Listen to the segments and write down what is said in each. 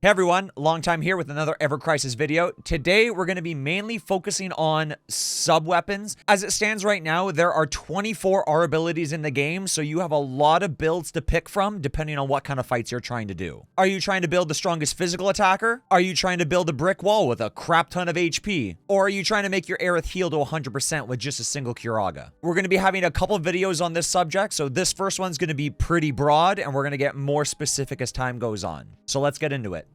Hey everyone, LongTime here with another Ever Crisis video. Today we're going to be mainly focusing on sub-weapons. As it stands right now, there are 24 R abilities in the game, so you have a lot of builds to pick from depending on what kind of fights you're trying to do. Are you trying to build the strongest physical attacker? Are you trying to build a brick wall with a crap ton of HP? Or are you trying to make your Aerith heal to 100% with just a single Curaga? We're going to be having a couple videos on this subject, so this first one's going to be pretty broad, and we're going to get more specific as time goes on. So let's get into it.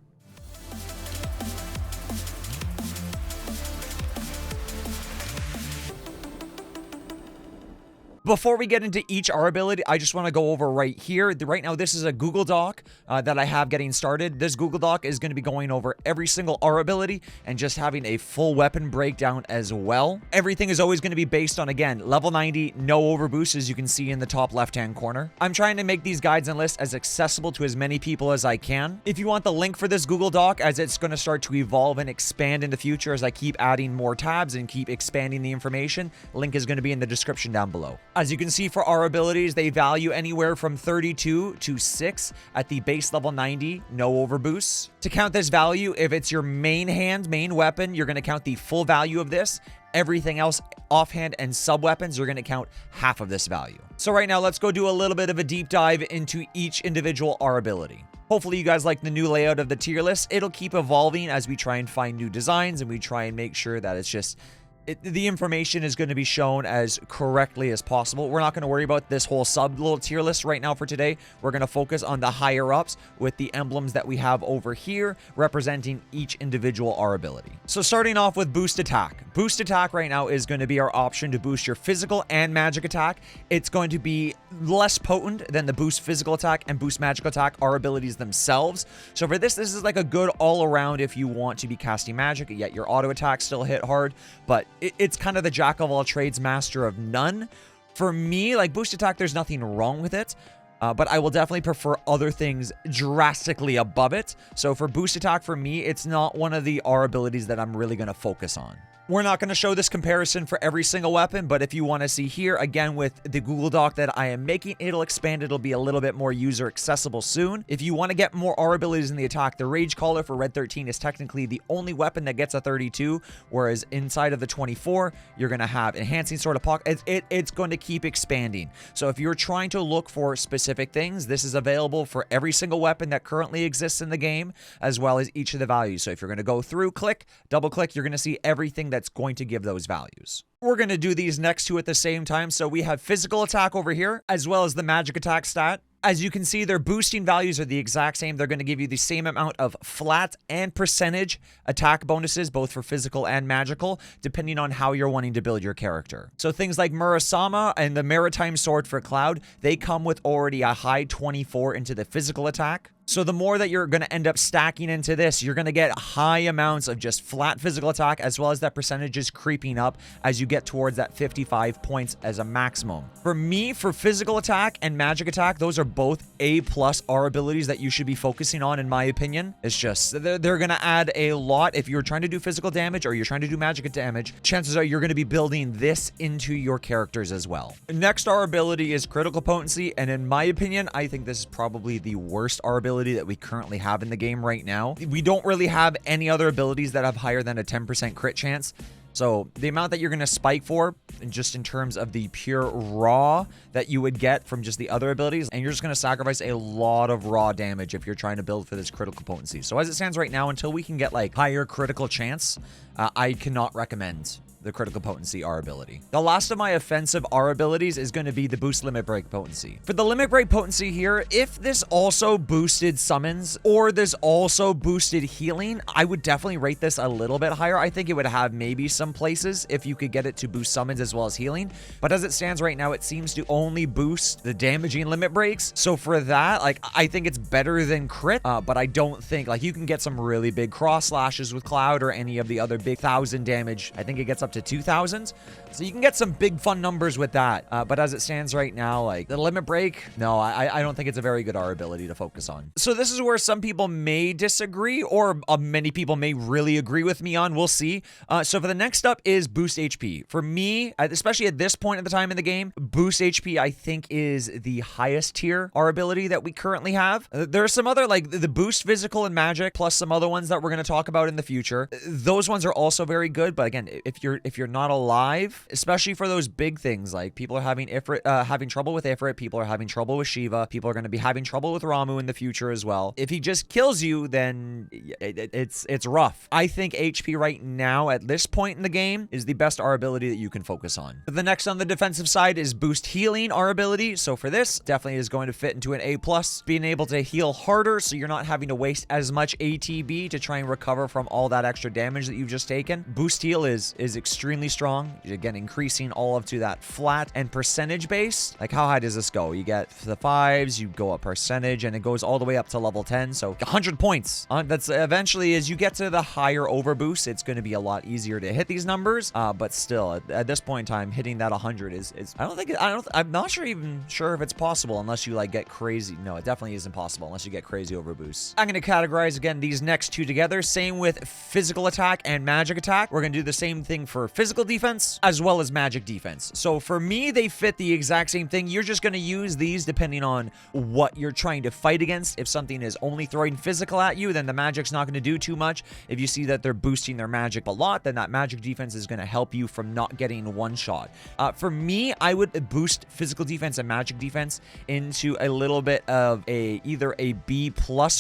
Before we get into each R ability, I just want to go over right here. Right now, this is a Google Doc that I have getting started. This Google Doc is going to be going over every single R ability and just having a full weapon breakdown as well. Everything is always going to be based on, again, level 90, no overboost, as you can see in the top left-hand corner. I'm trying to make these guides and lists as accessible to as many people as I can. If you want the link for this Google Doc, as it's going to start to evolve and expand in the future as I keep adding more tabs and keep expanding the information, link is going to be in the description down below. As you can see, for our abilities, they value anywhere from 32 to 6 at the base level 90, no overboosts. To count this value, if it's your main weapon, you're going to count the full value of this. Everything else, offhand and sub-weapons, you're going to count half of this value. So right now, let's go do a little bit of a deep dive into each individual R ability. Hopefully you guys like the new layout of the tier list. It'll keep evolving as we try and find new designs and we try and make sure that it's just... the information is going to be shown as correctly as possible. We're not going to worry about this whole little tier list right now for today. We're going to focus on the higher ups with the emblems that we have over here representing each individual R ability. So starting off with boost attack. Boost attack right now is going to be our option to boost your physical and magic attack. It's going to be less potent than the boost physical attack and boost magic attack R abilities themselves. So for this is like a good all around if you want to be casting magic, yet your auto attacks still hit hard, but it's kind of the jack of all trades, master of none. For me, like boost attack, there's nothing wrong with it, but I will definitely prefer other things drastically above it. So for boost attack, for me, it's not one of the R abilities that I'm really going to focus on. We're not going to show this comparison for every single weapon, but if you want to see here, again, with the Google Doc that I am making, it'll expand. It'll be a little bit more user accessible soon. If you want to get more R abilities in the attack, the Rage Caller for Red 13 is technically the only weapon that gets a 32, whereas inside of the 24, you're going to have Enhancing Sword of Pocket. It's going to keep expanding. So if you're trying to look for specific things, this is available for every single weapon that currently exists in the game, as well as each of the values. So if you're going to go through, click, double click, you're going to see everything that's going to give those values. We're going to do these next two at the same time. So we have physical attack over here, as well as the magic attack stat. As you can see, their boosting values are the exact same. They're going to give you the same amount of flat and percentage attack bonuses, both for physical and magical, depending on how you're wanting to build your character. So things like Murasama and the Maritime Sword for Cloud, they come with already a high 24 into the physical attack. So the more that you're going to end up stacking into this, you're going to get high amounts of just flat physical attack, as well as that percentage is creeping up as you get towards that 55 points as a maximum. For me, for physical attack and magic attack, those are both A+ R abilities that you should be focusing on, in my opinion. It's just, they're going to add a lot. If you're trying to do physical damage or you're trying to do magic damage, chances are you're going to be building this into your characters as well. Next R ability is critical potency, and in my opinion, I think this is probably the worst R ability that we currently have in the game right now. We don't really have any other abilities that have higher than a 10% crit chance. So the amount that you're going to spike for, just in terms of the pure raw that you would get from just the other abilities, and you're just going to sacrifice a lot of raw damage if you're trying to build for this critical potency. So as it stands right now, until we can get like higher critical chance, I cannot recommend the critical potency R ability. The last of my offensive R abilities is going to be the boost limit break potency. For the limit break potency here, if this also boosted summons or this also boosted healing, I would definitely rate this a little bit higher. I think it would have maybe some places if you could get it to boost summons as well as healing. But as it stands right now, it seems to only boost the damaging limit breaks. So for that, like, I think it's better than crit, but I don't think, like, you can get some really big cross slashes with Cloud or any of the other big 1000 damage. I think it gets up up to 2,000. So you can get some big fun numbers with that. But as it stands right now, like the limit break, no, I don't think it's a very good R ability to focus on. So this is where some people may disagree, or many people may really agree with me on. We'll see. So for the next up is boost HP. For me, especially at this point in the time in the game, boost HP I think is the highest tier R ability that we currently have. There are some other, like the boost physical and magic, plus some other ones that we're going to talk about in the future. Those ones are also very good. But again, if you're not alive, especially for those big things, like people are having having trouble with Ifrit, people are having trouble with Shiva, people are going to be having trouble with Ramu in the future as well. If he just kills you, then it's rough. I think HP right now at this point in the game is the best R ability that you can focus on. The next on the defensive side is boost healing R ability. So for this, definitely is going to fit into an A+, being able to heal harder so you're not having to waste as much ATB to try and recover from all that extra damage that you've just taken. Boost heal is extremely strong. Again, increasing all up to that flat and percentage base. Like how high does this go? You get the 5s, you go up percentage, and it goes all the way up to level 10. So 100 points. That's eventually, as you get to the higher overboost, it's going to be a lot easier to hit these numbers. But still, at this point in time, hitting that 100 is I'm not even sure if it's possible unless you like get crazy. No, it definitely isn't possible unless you get crazy overboosts. I'm going to categorize again these next two together. Same with physical attack and magic attack. We're going to do the same thing for physical defense as well as magic defense. So for me, they fit the exact same thing. You're just going to use these depending on what you're trying to fight against. If something is only throwing physical at you, then the magic's not going to do too much. If you see that they're boosting their magic a lot, then that magic defense is going to help you from not getting one shot. For me, I would boost physical defense and magic defense into a little bit of either a B+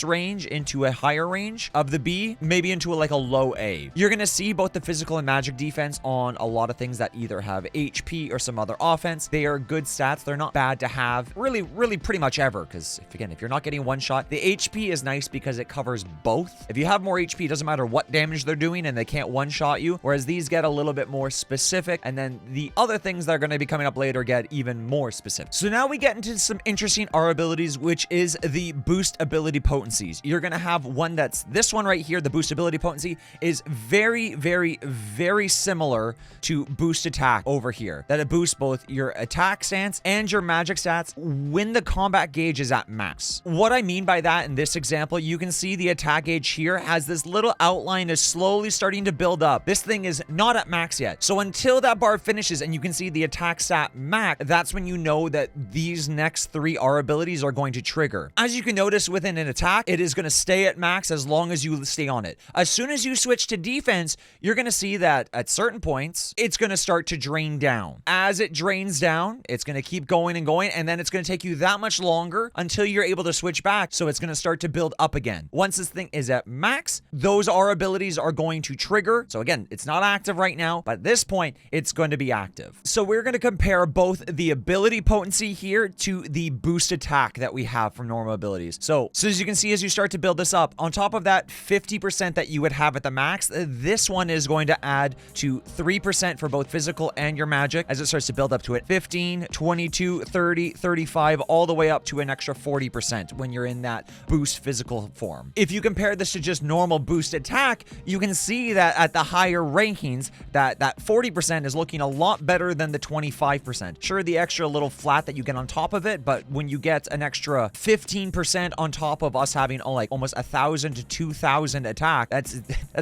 range into a higher range of the B, maybe into like a low A. You're going to see both the physical and magic defense on a lot of things that either have HP or some other offense. They are good stats. They're not bad to have really pretty much ever, because if you're not getting one shot, the HP is nice because it covers both. If you have more HP, it doesn't matter what damage they're doing and they can't one shot you, whereas these get a little bit more specific, and then the other things that are going to be coming up later get even more specific. So now we get into some interesting R abilities, which is the boost ability potencies. You're going to have one that's this one right here. The boost ability potency is very similar to boost attack over here, that it boosts both your attack stance and your magic stats when the combat gauge is at max. What I mean by that in this example, you can see the attack gauge here has this little outline is slowly starting to build up. This thing is not at max yet. So until that bar finishes and you can see the attack stat max, that's when you know that these next three R abilities are going to trigger. As you can notice within an attack, it is going to stay at max as long as you stay on it. As soon as you switch to defense, you're going to see that at certain points, it's going to start to drain down. As it drains down, it's going to keep going and going, and then it's going to take you that much longer until you're able to switch back. So it's going to start to build up again. Once this thing is at max, those R abilities are going to trigger. So again, it's not active right now, but at this point, it's going to be active. So we're going to compare both the ability potency here to the boost attack that we have from normal abilities. So as you can see, as you start to build this up, on top of that 50% that you would have at the max, this one is going to add to 3% for both physical and your magic as it starts to build up to it. 15, 22, 30, 35, all the way up to an extra 40% when you're in that boost physical form. If you compare this to just normal boost attack, you can see that at the higher rankings, that 40% is looking a lot better than the 25%. Sure, the extra little flat that you get on top of it, but when you get an extra 15% on top of us having like almost 1,000 to 2,000 attack, that's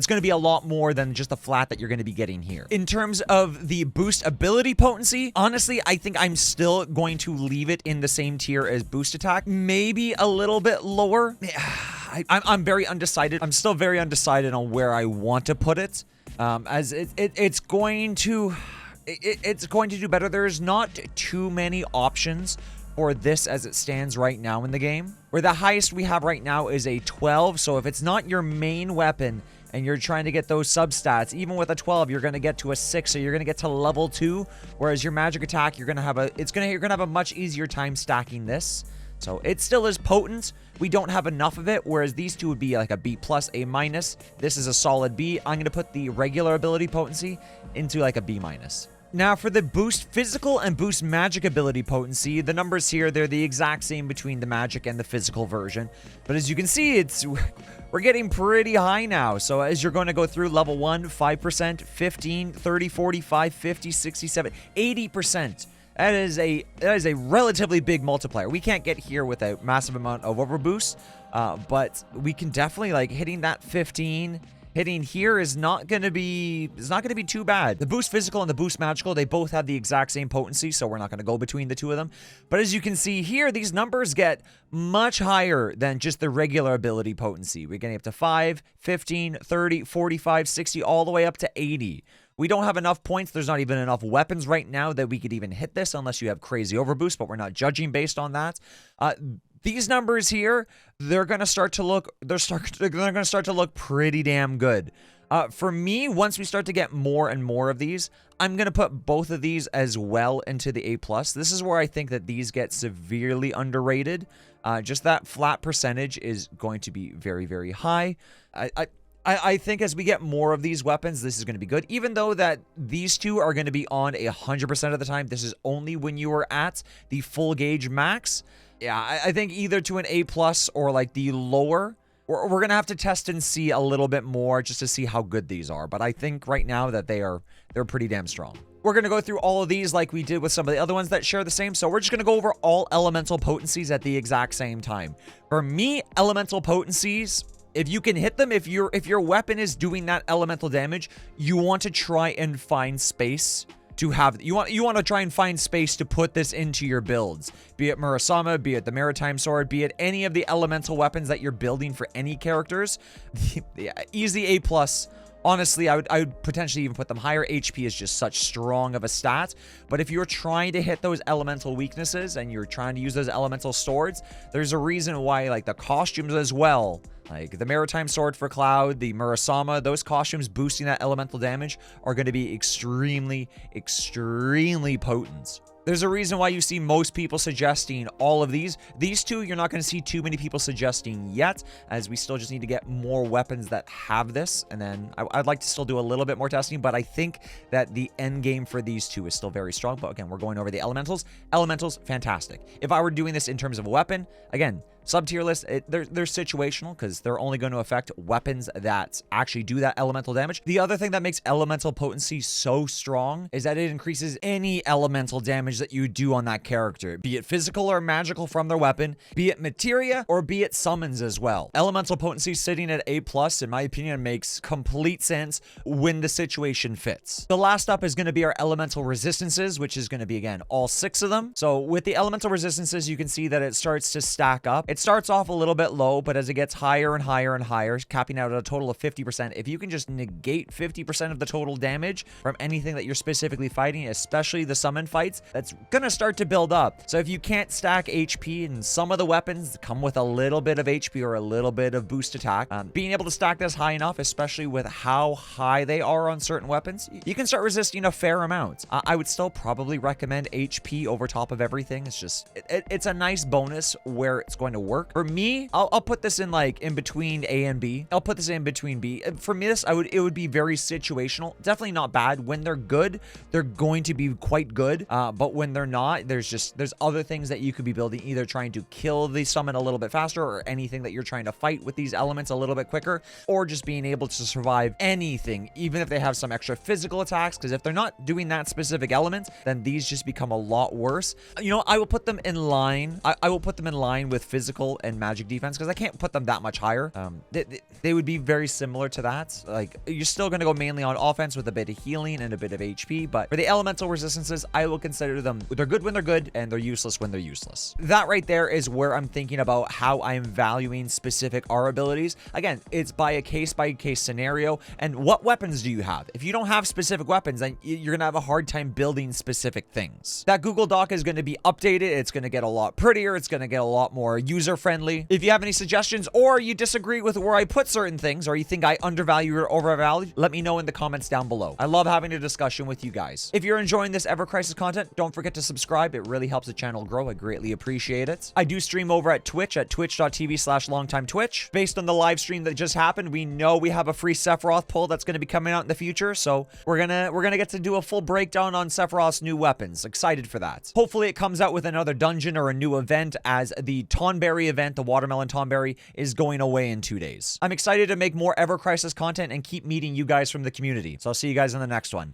going to be a lot more than just the flat that you're going to be getting here. In terms of the boost ability potency, honestly, I think I'm still going to leave it in the same tier as boost attack, maybe a little bit lower. I'm very undecided. I'm still very undecided on where I want to put it, as it's going to do better. There's not too many options for this as it stands right now in the game, where the highest we have right now is a 12. So if it's not your main weapon and you're trying to get those substats, even with a 12, you're going to get to a 6, so you're going to get to level 2, whereas your magic attack, you're going to have a much easier time stacking this. So it still is potent. We don't have enough of it, whereas these two would be like a B+, A-. This is a solid B. I'm going to put the regular ability potency into like a B-. Now for the boost physical and boost magic ability potency, the numbers here, they're the exact same between the magic and the physical version. But as you can see, we're getting pretty high now. So as you're going to go through level 1, 5%, 15, 30, 45, 50, 67, 80%. That is a relatively big multiplier. We can't get here with a massive amount of overboost, but we can definitely, like, hitting that 15. Hitting here is not going to be too bad. The boost physical and the boost magical, they both have the exact same potency, so we're not going to go between the two of them. But as you can see here, these numbers get much higher than just the regular ability potency. We're getting up to 5, 15, 30, 45, 60, all the way up to 80. We don't have enough points. There's not even enough weapons right now that we could even hit this unless you have crazy overboost, but we're not judging based on that. These numbers here, they're going to start to look pretty damn good. For me, once we start to get more and more of these, I'm going to put both of these as well into the A+. This is where I think that these get severely underrated. Just that flat percentage is going to be very, very high. I think as we get more of these weapons, this is going to be good. Even though that these two are going to be on 100% of the time, this is only when you are at the full gauge max. Yeah, I think either to an A+ or like the lower, we're going to have to test and see a little bit more just to see how good these are. But I think right now that they're pretty damn strong. We're going to go through all of these like we did with some of the other ones that share the same. So we're just going to go over all elemental potencies at the exact same time. For me, elemental potencies, if you can hit them, if your weapon is doing that elemental damage, you want to try and find space to have. You want to try and find space to put this into your builds. Be it Murasama, be it the Maritime Sword, be it any of the elemental weapons that you're building for any characters. Easy A+. Honestly, I would potentially even put them higher. HP is just such strong of a stat. But if you're trying to hit those elemental weaknesses and you're trying to use those elemental swords, there's a reason why, like, the costumes as well, like the Maritime Sword for Cloud, the Murasama, those costumes boosting that elemental damage are going to be extremely, extremely potent. There's a reason why you see most people suggesting all of these. These two, you're not going to see too many people suggesting yet, as we still just need to get more weapons that have this. And then I'd like to still do a little bit more testing, but I think that the end game for these two is still very strong. But again, we're going over the elementals. Elementals, fantastic. If I were doing this in terms of a weapon, again, sub-tier list, they're situational because they're only going to affect weapons that actually do that elemental damage. The other thing that makes elemental potency so strong is that it increases any elemental damage that you do on that character, be it physical or magical from their weapon, be it materia, or be it summons as well. Elemental potency sitting at A+, in my opinion, makes complete sense when the situation fits. The last up is going to be our elemental resistances, which is going to be, again, all 6 of them. So with the elemental resistances, you can see that it starts to stack up. It starts off a little bit low, but as it gets higher and higher and higher, capping out at a total of 50%, if you can just negate 50% of the total damage from anything that you're specifically fighting, especially the summon fights, that's gonna start to build up. So if you can't stack HP, and some of the weapons come with a little bit of HP or a little bit of boost attack, being able to stack this high enough, especially with how high they are on certain weapons, you can start resisting a fair amount. I would still probably recommend HP over top of everything. It's just, it's a nice bonus where it's going to work. For me, I'll put this in like in between A and B. I'll put this in between B. For me, it would be very situational. Definitely not bad. When they're good, they're going to be quite good. But when they're not, there's other things that you could be building, either trying to kill the summon a little bit faster, or anything that you're trying to fight with these elements a little bit quicker, or just being able to survive anything, even if they have some extra physical attacks. Because if they're not doing that specific element, then these just become a lot worse. You know, I will put them in line. I will put them in line with physical and magic defense, because I can't put them that much higher. They would be very similar to that. Like, you're still going to go mainly on offense with a bit of healing and a bit of HP, but for the elemental resistances, I will consider them, they're good when they're good, and they're useless when they're useless. That right there is where I'm thinking about how I'm valuing specific R abilities. Again, it's by a case-by-case scenario, and what weapons do you have? If you don't have specific weapons, then you're going to have a hard time building specific things. That Google Doc is going to be updated. It's going to get a lot prettier. It's going to get a lot more user user-friendly. If you have any suggestions or you disagree with where I put certain things or you think I undervalue or overvalue, let me know in the comments down below. I love having a discussion with you guys. If you're enjoying this Ever Crisis content, don't forget to subscribe. It really helps the channel grow. I greatly appreciate it. I do stream over at Twitch at twitch.tv/longtimetwitch. Based on the live stream that just happened, we know we have a free Sephiroth pull that's going to be coming out in the future, so we're gonna get to do a full breakdown on Sephiroth's new weapons. Excited for that. Hopefully it comes out with another dungeon or a new event, as the Tonberry event, the Watermelon Tonberry, is going away in 2 days. I'm excited to make more Ever Crisis content and keep meeting you guys from the community. So I'll see you guys in the next one.